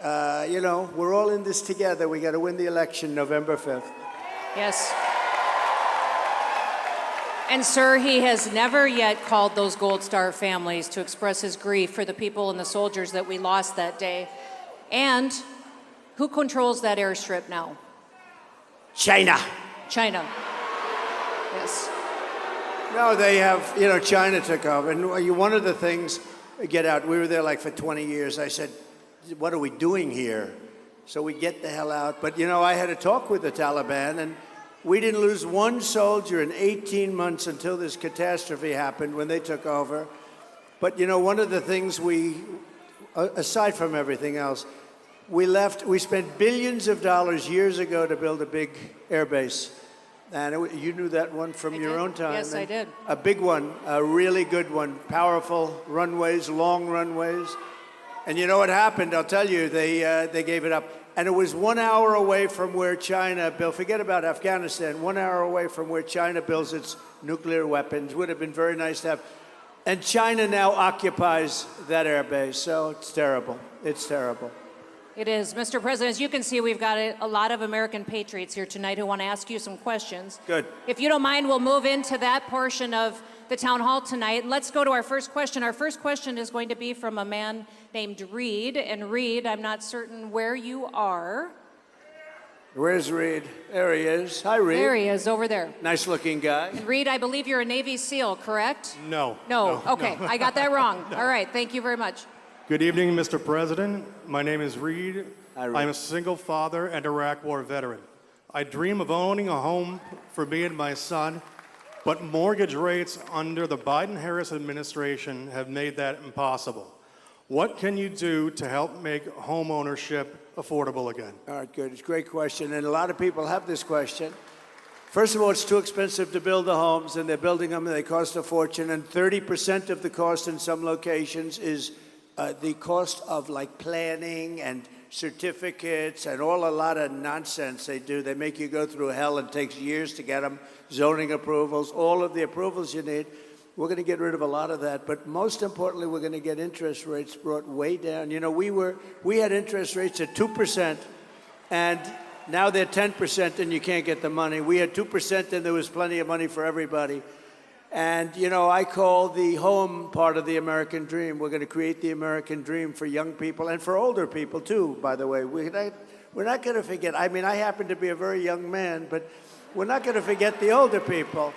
You know, we're all in this together. We got to win the election November 5th. Yes. And, sir, he has never yet called those Gold Star families to express his grief for the people and the soldiers that we lost that day. And who controls that airstrip now? China. China. Yes. No, they have, you know, China took over. And one of the things, get out, we were there like for 20 years. I said, what are we doing here? So we get the hell out. But, you know, I had a talk with the Taliban, and we didn't lose one soldier in 18 months until this catastrophe happened when they took over. But, you know, one of the things aside from everything else, we spent billions of dollars years ago to build a big air base. And you knew that one from your own time. Yes, I did. A big one, a really good one, powerful runways, long runways. And you know what happened? I'll tell you, they gave it up. And it was 1 hour away from where China built, forget about Afghanistan, 1 hour away from where China builds its nuclear weapons. Would have been very nice to have. And China now occupies that air base, so it's terrible. It's terrible. It is. Mr. President, as you can see, we've got a lot of American patriots here tonight who want to ask you some questions. Good. If you don't mind, we'll move into that portion of the town hall tonight. Let's go to our first question. Our first question is going to be from a man named Reed. And Reed, I'm not certain where you are. Where's Reed? There he is. Hi, Reed. There he is, over there. Nice looking guy. And Reed, I believe you're a Navy SEAL, correct? No. No. Okay, I got that wrong. All right, thank you very much. Good evening, Mr. President. My name is Reed. Hi, Reed. I'm a single father and Iraq War veteran. I dream of owning a home for me and my son, but mortgage rates under the Biden-Harris administration have made that impossible. What can you do to help make home ownership affordable again? All right, good. It's a great question, and a lot of people have this question. First of all, it's too expensive to build the homes, and they're building them, and they cost a fortune, and 30% of the cost in some locations is the cost of like planning and certificates and a lot of nonsense they do. They make you go through hell. It takes years to get them, zoning approvals, all of the approvals you need. We're going to get rid of a lot of that, but most importantly, we're going to get interest rates brought way down. You know, we had interest rates at 2%, and now they're 10% and you can't get the money. We had 2% and there was plenty of money for everybody. And, you know, I call the home part of the American dream. We're going to create the American dream for young people and for older people, too, by the way. We're not going to forget. I mean, I happen to be a very young man, but we're not going to forget the older people.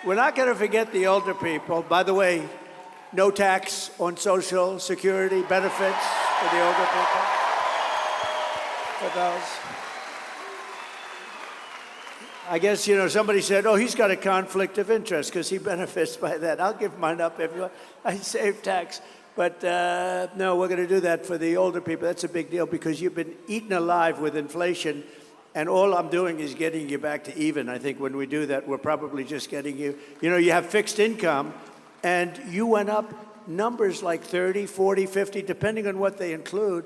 We're not going to forget the older people. By the way, no tax on Social Security benefits for the older people. For those. I guess, you know, somebody said, oh, he's got a conflict of interest because he benefits by that. I'll give mine up if you want. I save tax. But no, we're going to do that for the older people. That's a big deal because you've been eaten alive with inflation, and all I'm doing is getting you back to even. I think when we do that, we're probably just getting you, you know, you have fixed income, and you went up numbers like 30, 40, 50, depending on what they include.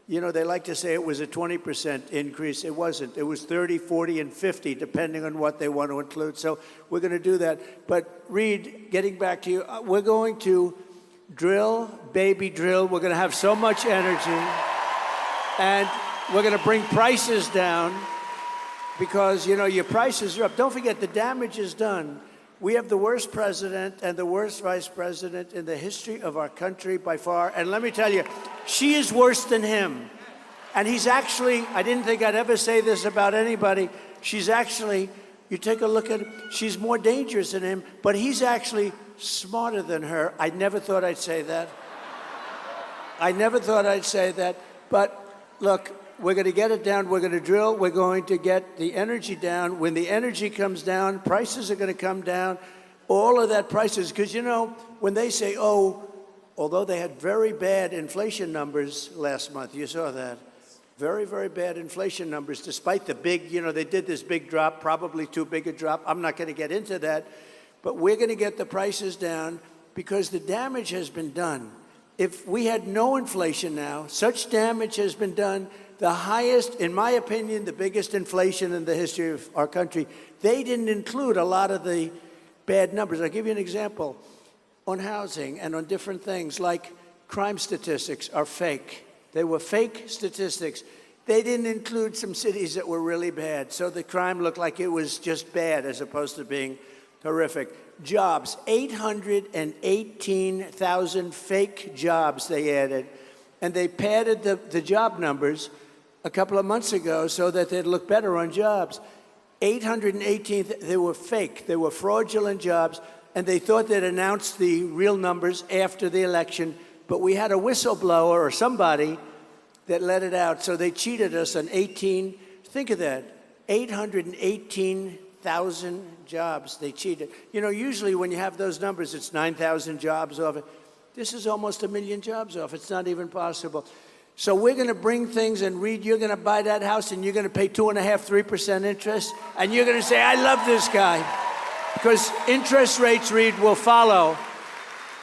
You know, they like to say it was a 20% increase. It wasn't. It was 30, 40, and 50, depending on what they want to include. So we're going to do that. But, Reed, getting back to you, we're going to drill, baby drill. We're going to have so much energy. And we're going to bring prices down because, you know, your prices are up. Don't forget, the damage is done. We have the worst president and the worst vice president in the history of our country by far. And let me tell you, she is worse than him. And he's actually, I didn't think I'd ever say this about anybody. She's actually, you take a look at, she's more dangerous than him, but he's actually smarter than her. I never thought I'd say that. I never thought I'd say that. But look, we're going to get it down. We're going to drill. We're going to get the energy down. When the energy comes down, prices are going to come down. All of that prices, because, you know, when they say, oh, although they had very bad inflation numbers last month, you saw that. Very, very bad inflation numbers, despite the big, you know, they did this big drop, probably too big a drop. I'm not going to get into that. But we're going to get the prices down because the damage has been done. If we had no inflation now, such damage has been done. The highest, in my opinion, the biggest inflation in the history of our country. They didn't include a lot of the bad numbers. I'll give you an example. On housing and on different things, like crime statistics are fake. They were fake statistics. They didn't include some cities that were really bad, so the crime looked like it was just bad as opposed to being horrific. Jobs, 818,000 fake jobs they added, and they padded the job numbers a couple of months ago so that they'd look better on jobs. 818, they were fake, they were fraudulent jobs, and they thought they'd announce the real numbers after the election, but we had a whistleblower or somebody that let it out, so they cheated us on 18, think of that, 818,000 jobs they cheated. You know, usually when you have those numbers, it's 9,000 jobs off it. This is almost 1 million jobs off. It's not even possible. So we're going to bring things, and Reed, you're going to buy that house, and you're going to pay 2.5%, 3% interest, and you're going to say, I love this guy. Because interest rates, Reed, will follow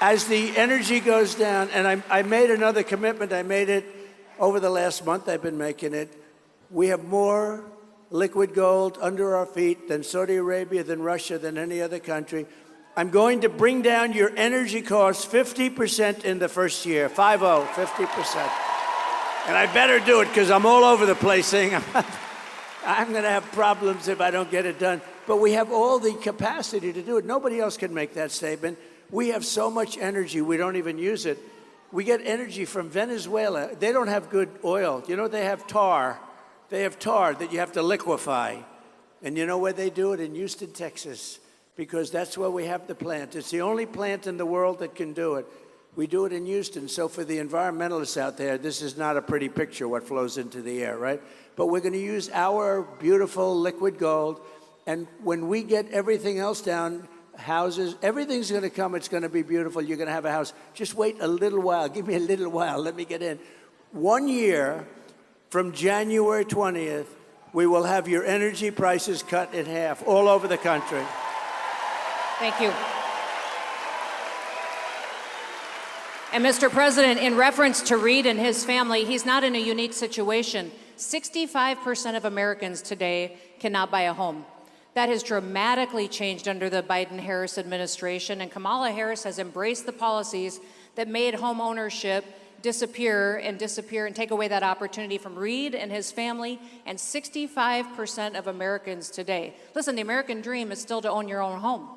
as the energy goes down. And I made another commitment. I made it over the last month. I've been making it. We have more liquid gold under our feet than Saudi Arabia, than Russia, than any other country. I'm going to bring down your energy costs 50% in the first year, 50%. And I better do it because I'm all over the place saying I'm going to have problems if I don't get it done. But we have all the capacity to do it. Nobody else can make that statement. We have so much energy, we don't even use it. We get energy from Venezuela. They don't have good oil. You know, they have tar. They have tar that you have to liquefy. And you know where they do it? In Houston, Texas, because that's where we have the plant. It's the only plant in the world that can do it. We do it in Houston. So for the environmentalists out there, this is not a pretty picture, what flows into the air, right? But we're going to use our beautiful liquid gold. And when we get everything else down, houses, everything's going to come. It's going to be beautiful. You're going to have a house. Just wait a little while. Give me a little while. Let me get in. 1 year from January 20th, we will have your energy prices cut in half all over the country. Thank you. And Mr. President, in reference to Reed and his family, he's not in a unique situation. 65% of Americans today cannot buy a home. That has dramatically changed under the Biden-Harris administration, and Kamala Harris has embraced the policies that made home ownership disappear and take away that opportunity from Reed and his family and 65% of Americans today. Listen, the American dream is still to own your own home.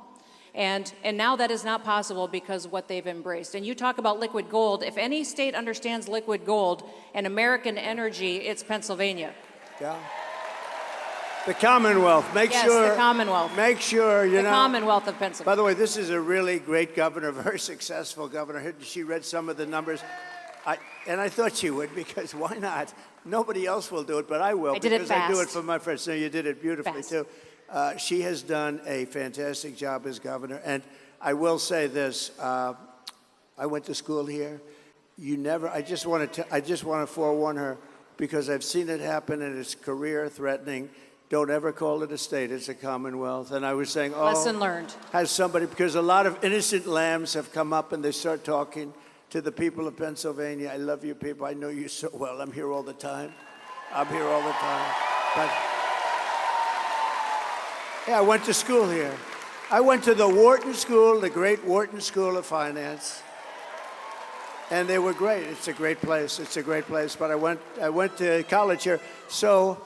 And now that is not possible because of what they've embraced. And you talk about liquid gold. If any state understands liquid gold and American energy, it's Pennsylvania. Yeah. The Commonwealth. Yes, the Commonwealth. Make sure, you know. The Commonwealth of Pennsylvania. By the way, this is a really great governor, very successful governor. She read some of the numbers. And I thought she would, because why not? Nobody else will do it, but I will. I did it because I do it fast. for my friends. So you did it beautifully, Fast. too. She has done a fantastic job as governor. And I will say this. I went to school here. I just want to forewarn her, because I've seen it happen and it's career threatening. Don't ever call it a state. It's a Commonwealth. And I was saying, Lesson learned. Has somebody, because a lot of innocent lambs have come up and they start talking to the people of Pennsylvania. I love you people. I know you so well. I'm here all the time. But yeah, I went to school here. I went to the Wharton School, the great Wharton School of Finance. And they were great. It's a great place. It's a great place. But I went to college here. So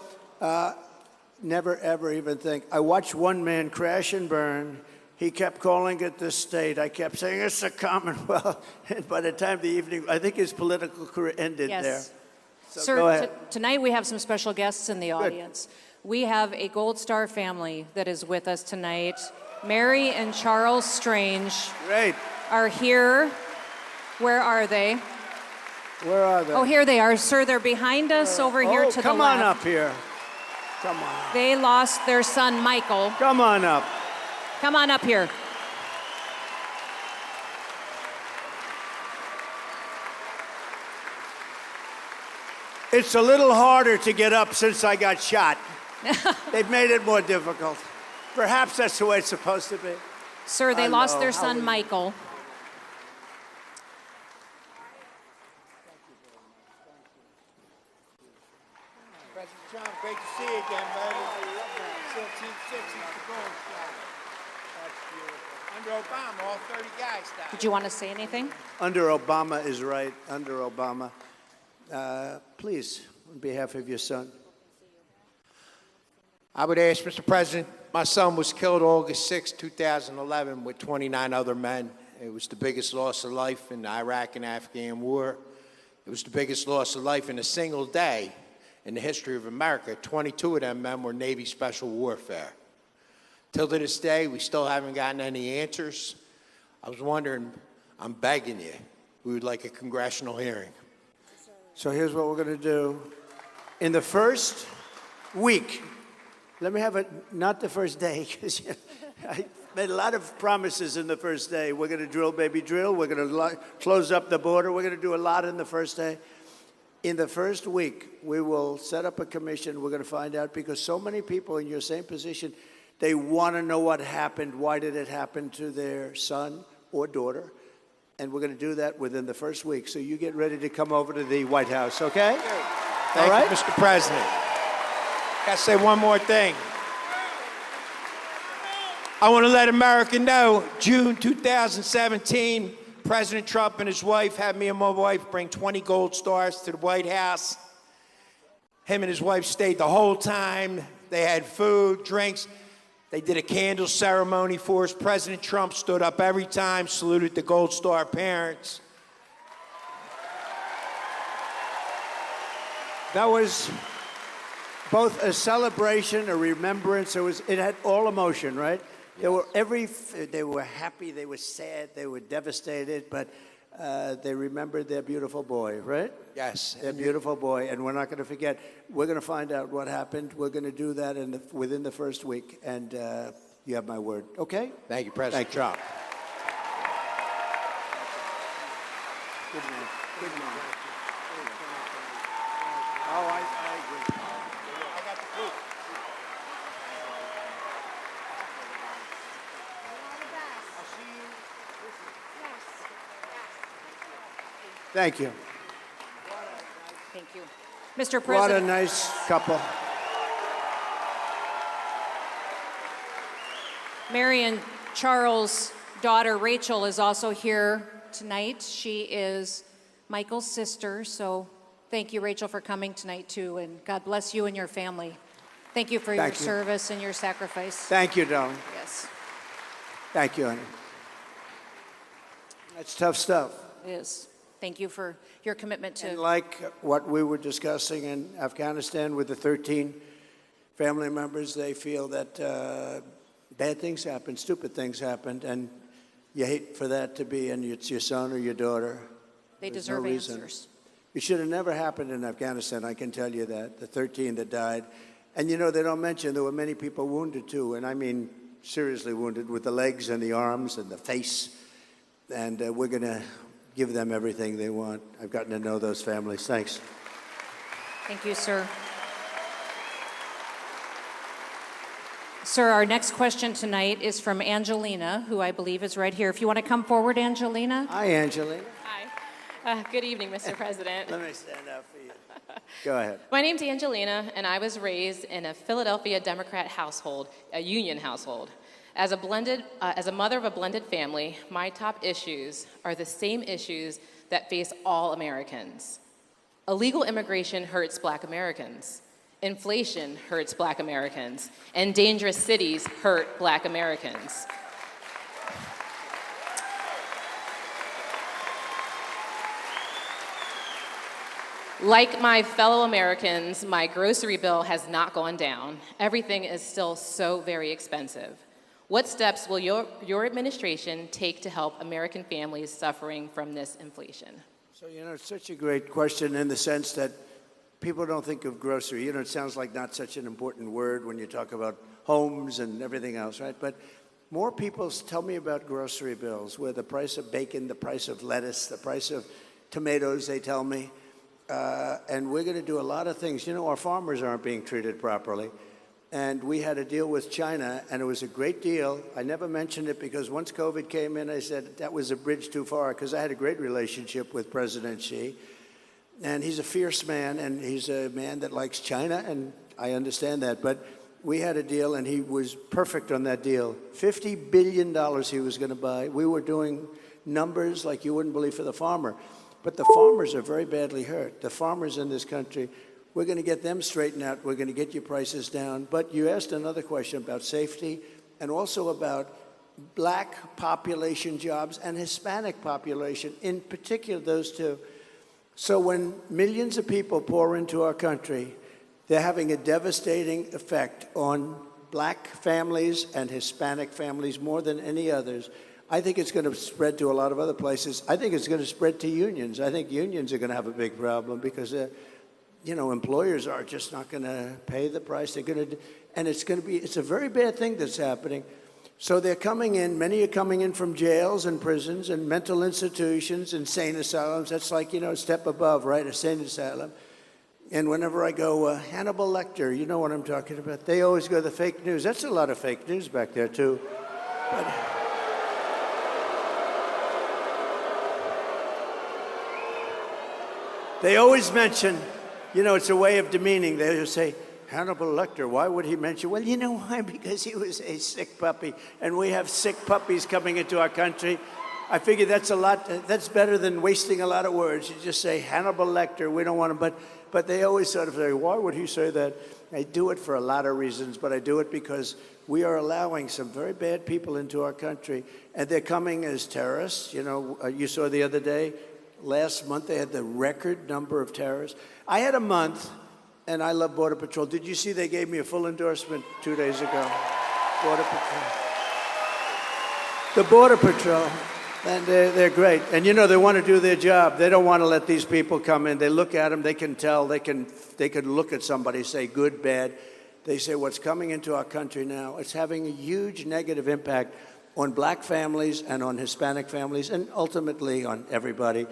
never, ever even think. I watched one man crash and burn. He kept calling it the state. I kept saying, it's a Commonwealth. And by the time the evening, I think his political career ended there. Yes. So go ahead. Sir, tonight we have some special guests in the audience. We have a Gold Star family that is with us tonight. Mary and Charles Strange Great. are here. Where are they? Where are they? Oh, here they are, sir. They're behind us over here to the left. Come on up here. Come on. They lost their son, Michael. Come on up. Come on up here. It's a little harder to get up since I got shot. They've made it more difficult. Perhaps that's the way it's supposed to be. Sir, they lost their son, Michael. President Trump, great to see you again, buddy. 1760 the Gold Star. That's beautiful. Under Obama, all 30 guys died. Did you want to say anything? Under Obama is right. Under Obama. Please, on behalf of your son. I would ask, Mr. President, my son was killed August 6, 2011 with 29 other men. It was the biggest loss of life in the Iraq and Afghan war. It was the biggest loss of life in a single day in the history of America. 22 of them men were Navy Special Warfare. Till to this day, we still haven't gotten any answers. I was wondering, I'm begging you, we would like a congressional hearing. So here's what we're going to do. In the first week, let me have it, not the first day, because I made a lot of promises in the first day. We're going to drill, baby, drill. We're going to close up the border. We're going to do a lot in the first day. In the first week, we will set up a commission. We're going to find out, because so many people in your same position, they want to know what happened. Why did it happen to their son or daughter? And we're going to do that within the first week. So you get ready to come over to the White House, okay? Thank All right? you, Mr. President. Got to say one more thing. I want to let America know, June 2017, President Trump and his wife had me and my wife bring 20 gold stars to the White House. Him and his wife stayed the whole time. They had food, drinks. They did a candle ceremony for us. President Trump stood up every time, saluted the Gold Star parents. That was both a celebration, a remembrance. It had all emotion, right? Yes. They were happy, they were sad, they were devastated, but they remembered their beautiful boy, right? Yes. Their beautiful boy, and we're not going to forget. We're going to find out what happened. We're going to do that within the first week, and you have my word. Okay? Thank you, President Trump. Good man. Good man. Oh, I agree. I got the proof. I'll see you. Thank you. Thank you. Mr. What a President. nice couple. Mary and Charles' daughter, Rachel, is also here tonight. She is Michael's sister, so thank you, Rachel, for coming tonight, too, and God bless you and your family. Thank you for your Thank you. service and your sacrifice. Thank you, darling. Yes, Thank you, honey. That's tough stuff. it is. Thank you for your commitment And to... like what we were discussing in Afghanistan with the 13 family members, they feel that bad things happened, stupid things happened, and you hate for that to be, and it's your son or your daughter. They There's deserve no reason. answers. It should have never happened in Afghanistan, I can tell you that, the 13 that died. And you know, they don't mention there were many people wounded too, and I mean seriously wounded with the legs and the arms and the face. And we're going to give them everything they want. I've gotten to know those families. Thanks. Thank you, sir. Sir, our next question tonight is from Angelina, who I believe is right here. If you want to come forward, Angelina. Hi, Angelina. Hi. Good evening, Mr. President. Let me stand up for you. Go ahead. My name's Angelina, and I was raised in a Philadelphia Democrat household, a union household. As a mother of a blended family, my top issues are the same issues that face all Americans. Illegal immigration hurts Black Americans. Inflation hurts Black Americans. And dangerous cities hurt Black Americans. Like my fellow Americans, my grocery bill has not gone down. Everything is still so very expensive. What steps will your administration take to help American families suffering from this inflation? So, you know, it's such a great question in the sense that people don't think of grocery. You know, it sounds like not such an important word when you talk about homes and everything else, right? But more people tell me about grocery bills, where the price of bacon, the price of lettuce, the price of tomatoes, they tell me. And we're going to do a lot of things. You know, our farmers aren't being treated properly. And we had a deal with China, and it was a great deal. I never mentioned it because once COVID came in, I said that was a bridge too far, because I had a great relationship with President Xi. And he's a fierce man, and he's a man that likes China, and I understand that. But we had a deal, and he was perfect on that deal. $50 billion he was going to buy. We were doing numbers like you wouldn't believe for the farmer. But the farmers are very badly hurt. The farmers in this country, we're going to get them straightened out. We're going to get your prices down. But you asked another question about safety and also about black population jobs and Hispanic population, in particular those two. So when millions of people pour into our country, they're having a devastating effect on black families and Hispanic families more than any others. I think it's going to spread to a lot of other places. I think it's going to spread to unions. I think unions are going to have a big problem because, employers are just not going to pay the price. They're going to, and it's a very bad thing that's happening. So they're coming in, many are coming in from jails and prisons and mental institutions, insane asylums. That's like, a step above, right? Insane asylum. And whenever I go, Hannibal Lecter, you know what I'm talking about. They always go the fake news. That's a lot of fake news back there, too. But they always mention, it's a way of demeaning. They just say, Hannibal Lecter, why would he mention? Well, you know why? Because he was a sick puppy, and we have sick puppies coming into our country. I figure that's better than wasting a lot of words. You just say Hannibal Lecter, we don't want him, but they always sort of say, why would he say that? I do it for a lot of reasons, but I do it because we are allowing some very bad people into our country, and they're coming as terrorists. You saw the other day, last month they had the record number of terrorists. I had a month, and I love Border Patrol. Did you see they gave me a full endorsement 2 days ago? Border Patrol. The Border Patrol, and they're great. And they want to do their job. They don't want to let these people come in. They look at them, they can tell, they can look at somebody, say good, bad. They say what's coming into our country now, it's having a huge negative impact on black families and on Hispanic families and ultimately on everybody.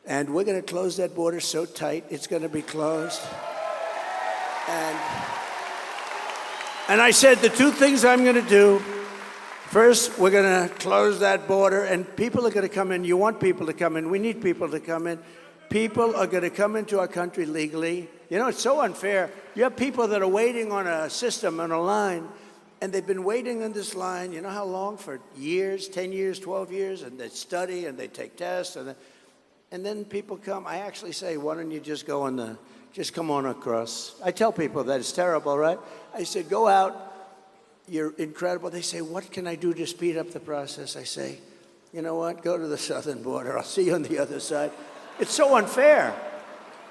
And we're going to close that border so tight, it's going to be closed. And I said the two things I'm going to do. First, we're going to close that border, and people are going to come in. You want people to come in. We need people to come in. People are going to come into our country legally. It's so unfair. You have people that are waiting on a system, on a line, and they've been waiting on this line, you know how long? For years, 10 years, 12 years, and they study and they take tests, and then people come. I actually say, why don't you just come on across. I tell people that it's terrible, right? I said, go out. You're incredible. They say, what can I do to speed up the process? I say, you know what? Go to the southern border. I'll see you on the other side. It's so unfair.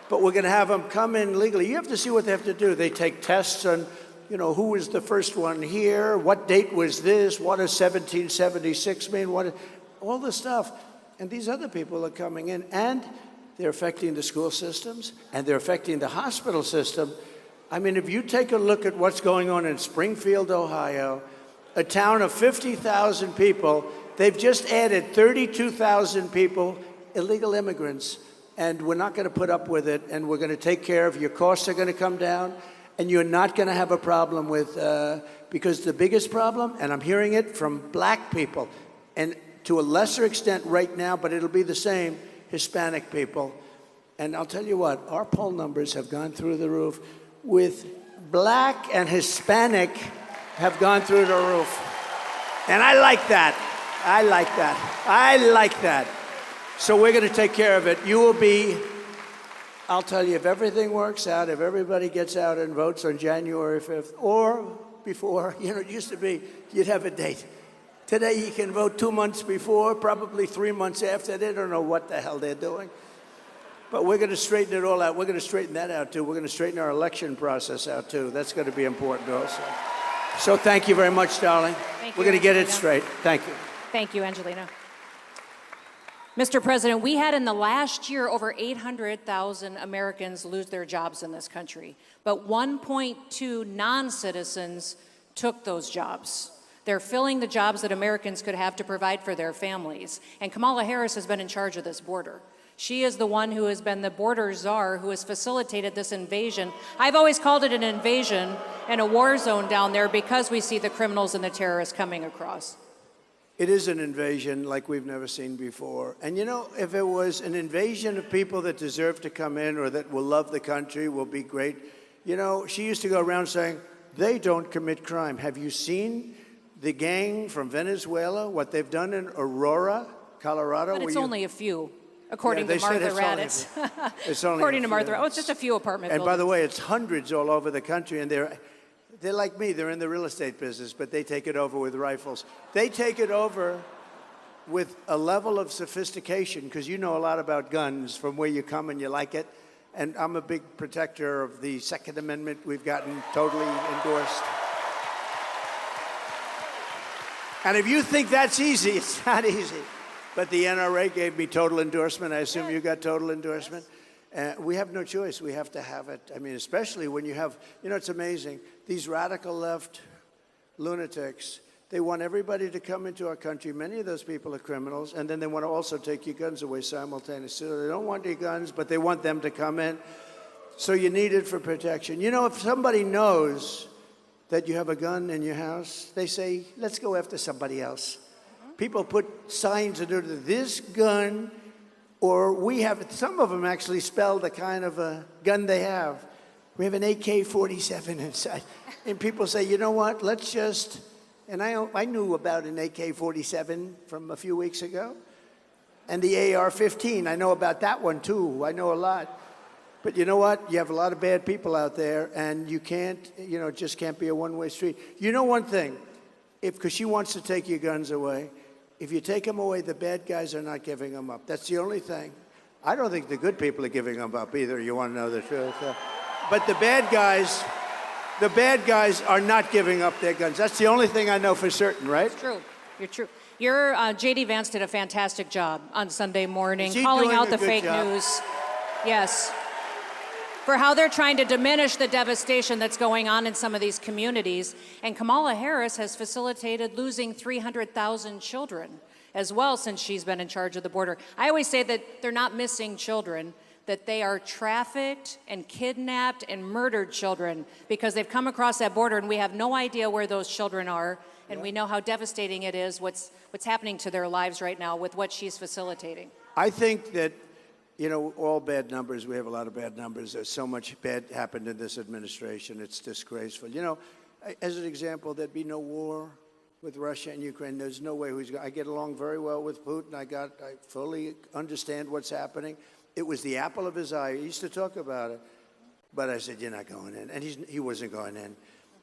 But we're going to have them come in legally. You have to see what they have to do. They take tests on, who was the first one here? What date was this? What does 1776 mean? All this stuff. And these other people are coming in, and they're affecting the school systems, and they're affecting the hospital system. I mean, if you take a look at what's going on in Springfield, Ohio, a town of 50,000 people, they've just added 32,000 people, illegal immigrants, and we're not going to put up with it, and we're going to take care of your costs are going to come down, and you're not going to have a problem with, because the biggest problem, and I'm hearing it from black people, and to a lesser extent right now, but it'll be the same, Hispanic people. And I'll tell you what, our poll numbers have gone through the roof. With black and Hispanic have gone through the roof. And I like that. I like that. I like that. So we're going to take care of it. You will be, I'll tell you, if everything works out, if everybody gets out and votes on January 5th, or before, it used to be, you'd have a date. Today you can vote 2 months before, probably 3 months after. They don't know what the hell they're doing. But we're going to straighten it all out. We're going to straighten that out, too. We're going to straighten our election process out, too. That's going to be important also. So thank you very much, darling. We're going to get it straight. Thank you. Thank you, Angelina. Mr. President, we had in the last year over 800,000 Americans lose their jobs in this country. But 1.2 non-citizens took those jobs. They're filling the jobs that Americans could have to provide for their families. And Kamala Harris has been in charge of this border. She is the one who has been the border czar who has facilitated this invasion. I've always called it an invasion and a war zone down there because we see the criminals and the terrorists coming across. It is an invasion like we've never seen before. And if it was an invasion of people that deserve to come in or that will love the country, will be great. She used to go around saying, they don't commit crime. Have you seen the gang from Venezuela, what they've done in Aurora, Colorado? But it's only a few. according Yeah, to they said Martha it's Raddatz. only it's only According a to few. Martha, oh, it's just a few apartment And by buildings. the way, it's hundreds all over the country, and they're like me. They're in the real estate business, but they take it over with rifles. They take it over with a level of sophistication, because you know a lot about guns from where you come and you like it. And I'm a big protector of the Second Amendment. We've gotten totally endorsed. And if you think that's easy, it's not easy. But the NRA gave me total endorsement. I assume you got total endorsement. We have no choice. We have to have it. I mean, especially when you have, you know, it's amazing. These radical left lunatics, they want everybody to come into our country. Many of those people are criminals. And then they want to also take your guns away simultaneously. So they don't want your guns, but they want them to come in. So you need it for protection. You know, if somebody knows that you have a gun in your house, they say, let's go after somebody else. People put signs under this gun, or we have, some of them actually spell the kind of a gun they have. We have an AK-47 inside. And people say, you know what, let's just, and I knew about an AK-47 from a few weeks ago. And the AR-15, I know about that one too. I know a lot. But you know what? You have a lot of bad people out there, and you can't, you know, it just can't be a one-way street. You know one thing, because she wants to take your guns away, if you take them away, the bad guys are not giving them up. That's the only thing. I don't think the good people are giving them up either, you want to know the truth. But the bad guys are not giving up their guns. That's the only thing I know for certain, right? It's true. You're true. Your J.D. Vance did a fantastic job on Sunday morning, Is he calling doing out a the good fake job? news. Yes. For how they're trying to diminish the devastation that's going on in some of these communities. And Kamala Harris has facilitated losing 300,000 children as well since she's been in charge of the border. I always say that they're not missing children, that they are trafficked and kidnapped and murdered children because they've come across that border and we have no idea where those children are. And we know how devastating it is, what's happening to their lives right now with what she's facilitating. I think that, you know, all bad numbers, we have a lot of bad numbers. There's so much bad happened in this administration. It's disgraceful. You know, as an example, there'd be no war with Russia and Ukraine. There's no way I get along very well with Putin. I fully understand what's happening. It was the apple of his eye. He used to talk about it. But I said, you're not going in. And he wasn't going in.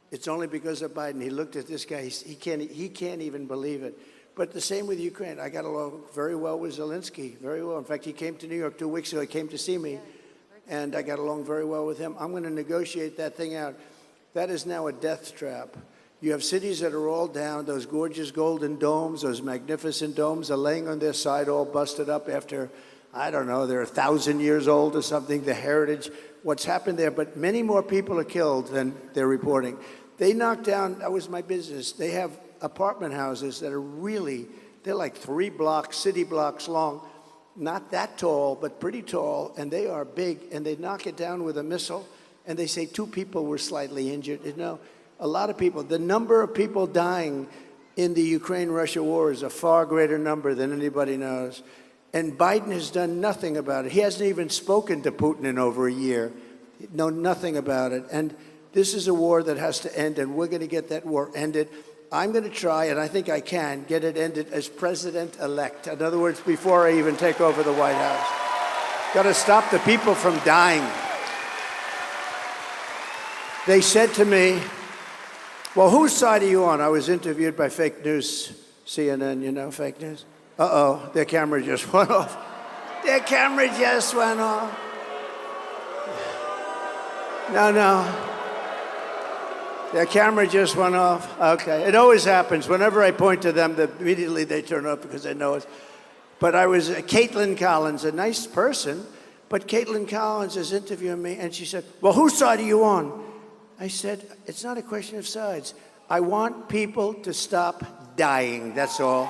It's only because of Biden. He looked at this guy. He can't even believe it. But the same with Ukraine. I got along very well with Zelensky, very well. In fact, he came to New York 2 weeks ago. He came to see me, and I got along very well with him. I'm going to negotiate that thing out. That is now a death trap. You have cities that are all down. Those gorgeous golden domes, those magnificent domes are laying on their side, all busted up after, I don't know, they're 1,000 years old or something, the heritage, what's happened there. But many more people are killed than they're reporting. They knocked down, that was my business, they have apartment houses that are really, they're like 3 blocks, city blocks long, not that tall, but pretty tall, and they are big, and they knock it down with a missile, and they say 2 people were slightly injured. You know, a lot of people, the number of people dying in the Ukraine-Russia war is a far greater number than anybody knows. And Biden has done nothing about it. He hasn't even spoken to Putin in over a year. Know nothing about it. And this is a war that has to end, and we're going to get that war ended. I'm going to try, and I think I can, get it ended as president-elect. In other words, before I even take over the White House. Got to stop the people from dying. They said to me, well, whose side are you on? I was interviewed by fake news, CNN, you know, fake news. Uh-oh, their camera just went off. Their camera just went off. No. Their camera just went off. Okay, it always happens. Whenever I point to them, immediately they turn off because they know it. But I was Caitlin Collins, a nice person, but Caitlin Collins is interviewing me, and she said, well, whose side are you on? I said, it's not a question of sides. I want people to stop dying, that's all.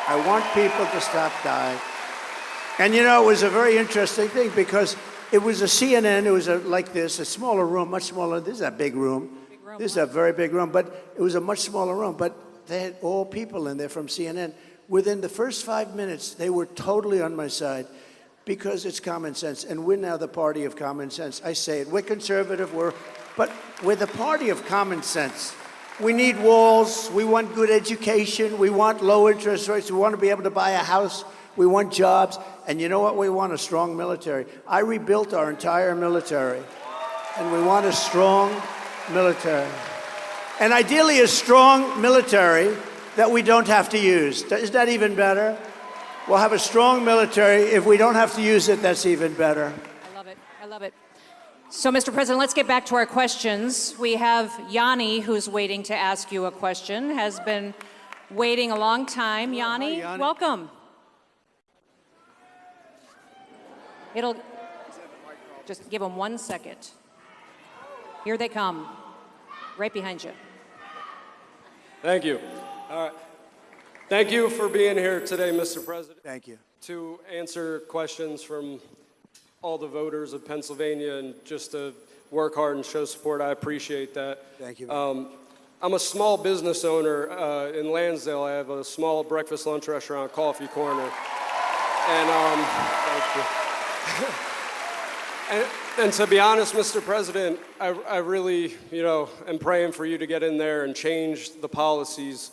I want people to stop dying. And you know, it was a very interesting thing because it was a CNN, it was like this, a smaller room, much smaller. This is a big room. This is a very big room, but it was a much smaller room. But they had all people in there from CNN. Within the first 5 minutes, they were totally on my side because it's common sense. And we're now the party of common sense. I say it, we're conservative, but we're the party of common sense. We need walls, we want good education, we want low interest rates, we want to be able to buy a house. We want jobs. And you know what we want? A strong military. I rebuilt our entire military. And we want a strong military. And ideally a strong military that we don't have to use. Is that even better? We'll have a strong military. If we don't have to use it, that's even better. I love it. I love it. So, Mr. President, let's get back to our questions. We have Yanni, who's waiting to ask you a question, has been waiting a long time. Yanni, Yanni. welcome. Just give them 1 second. Here they come, right behind you. Thank you. All right. Thank you for being here today, Mr. President. Thank you. To answer questions from all the voters of Pennsylvania and just to work hard and show support. I appreciate that. Thank you. I'm a small business owner in Lansdale. I have a small breakfast, lunch restaurant, Coffee Corner. And thank you. And to be honest, Mr. President, I really, am praying for you to get in there and change the policies.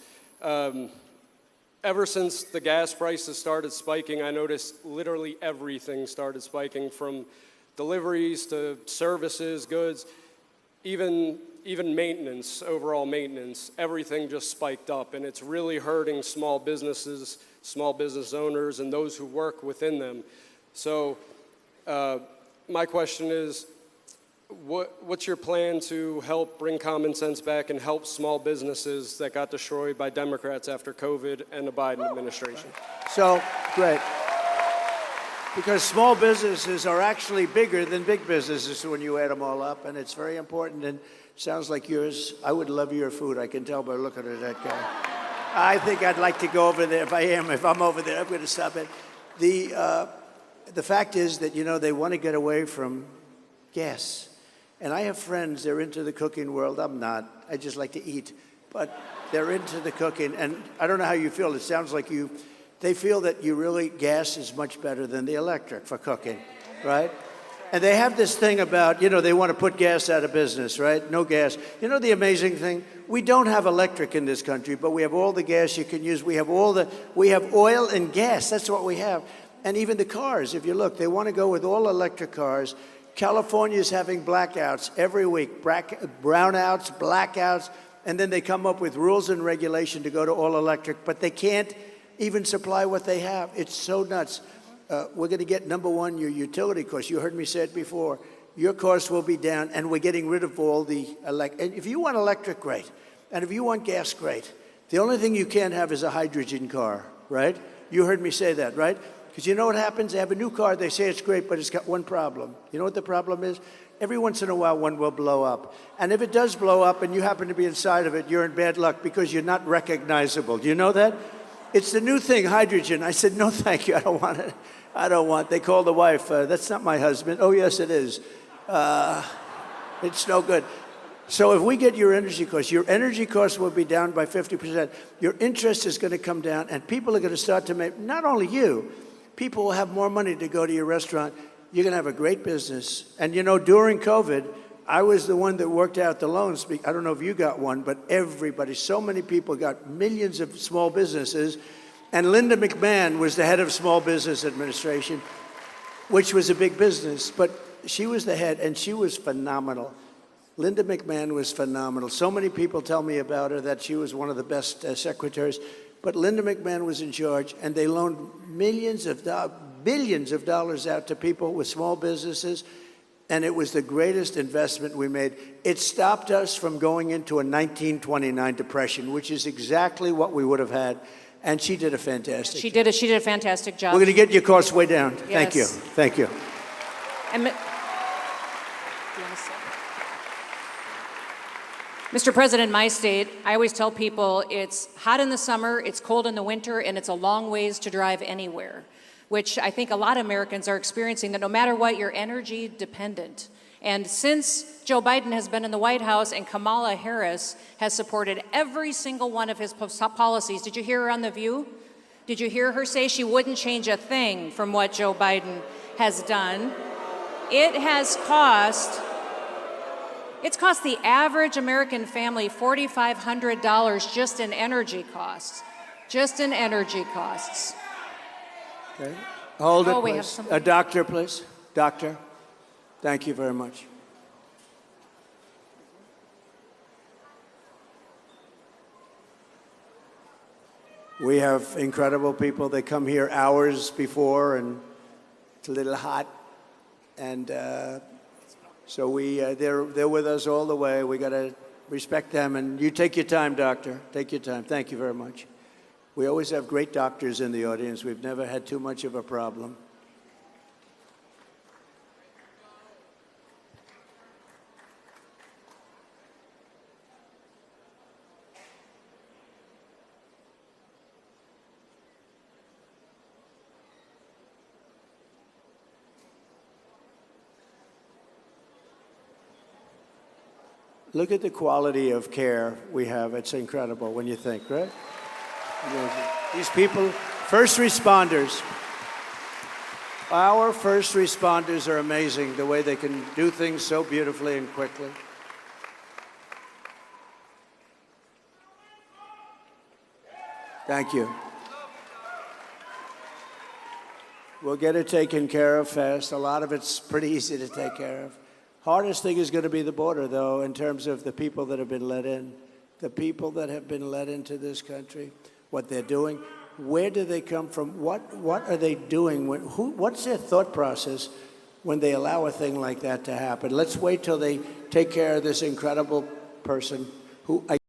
Ever since the gas prices started spiking, I noticed literally everything started spiking, from deliveries to services, goods, even maintenance, overall maintenance. Everything just spiked up, and it's really hurting small businesses, small business owners, and those who work within them. So my question is, what's your plan to help bring common sense back and help small businesses that got destroyed by Democrats after COVID and the Biden administration? So, great. Because small businesses are actually bigger than big businesses when you add them all up, and it's very important. And sounds like yours. I would love your food. I can tell by looking at that guy. I think I'd like to go over there. If I'm over there, I'm going to stop it. The fact is that, they want to get away from gas. And I have friends, they're into the cooking world. I'm not. I just like to eat. But they're into the cooking. And I don't know how you feel. It sounds like they feel that gas is much better than the electric for cooking, right? And they have this thing about, they want to put gas out of business, right? No gas. The amazing thing? We don't have electric in this country, but we have all the gas you can use. We have oil and gas. That's what we have. And even the cars, if you look, they want to go with all electric cars. California's having blackouts every week, brownouts, blackouts, and then they come up with rules and regulation to go to all electric, but they can't even supply what they have. It's so nuts. We're going to get, number one, your utility costs. You heard me say it before. Your costs will be down, and we're getting rid of all the and if you want electric, great. And if you want gas, great. The only thing you can't have is a hydrogen car, right? You heard me say that, right? Because you know what happens? They have a new car, they say it's great, but it's got one problem. You know what the problem is? Every once in a while, one will blow up. And if it does blow up and you happen to be inside of it, you're in bad luck because you're not recognizable. Do you know that? It's the new thing, hydrogen. I said, no, thank you, I don't want it. I don't want. They called the wife, that's not my husband. Oh, yes, it is. It's no good. So if we get your energy costs will be down by 50%. Your interest is going to come down, and people are going to start to make, not only you, people will have more money to go to your restaurant. You're going to have a great business. And during COVID, I was the one that worked out the loans. I don't know if you got one, but everybody, so many people got millions of small businesses. And Linda McMahon was the head of Small Business Administration, which was a big business. But she was the head, and she was phenomenal. Linda McMahon was phenomenal. So many people tell me about her that she was one of the best secretaries. But Linda McMahon was in charge, and they loaned billions of dollars out to people with small businesses, and it was the greatest investment we made. It stopped us from going into a 1929 depression, which is exactly what we would have had, and she did a fantastic job. She did a fantastic job. We're going to get your costs way down. Yes. Thank you. Thank you. And Mr. President, in my state, I always tell people it's hot in the summer, it's cold in the winter, and it's a long ways to drive anywhere, which I think a lot of Americans are experiencing, that no matter what, you're energy dependent. And since Joe Biden has been in the White House and Kamala Harris has supported every single one of his policies, did you hear her on The View? Did you hear her say she wouldn't change a thing from what Joe Biden has done? It's cost the average American family $4,500 just in energy costs. Just in energy costs. Okay. Hold it, Oh, we have please. somebody. A doctor, please. Doctor, thank you very much. We have incredible people. They come here hours before, and it's a little hot, and so they're with us all the way. We got to respect them, and you take your time, doctor. Take your time. Thank you very much. We always have great doctors in the audience. We've never had too much of a problem. Look at the quality of care we have. It's incredible when you think, right? These people, first responders. Our first responders are amazing, the way they can do things so beautifully and quickly. Thank you. We'll get it taken care of fast. A lot of it's pretty easy to take care of. Hardest thing is going to be the border, though, in terms of the people that have been let in. The people that have been let into this country, what they're doing, where do they come from, what are they doing, what's their thought process when they allow a thing like that to happen? Let's wait till they take care of this incredible person who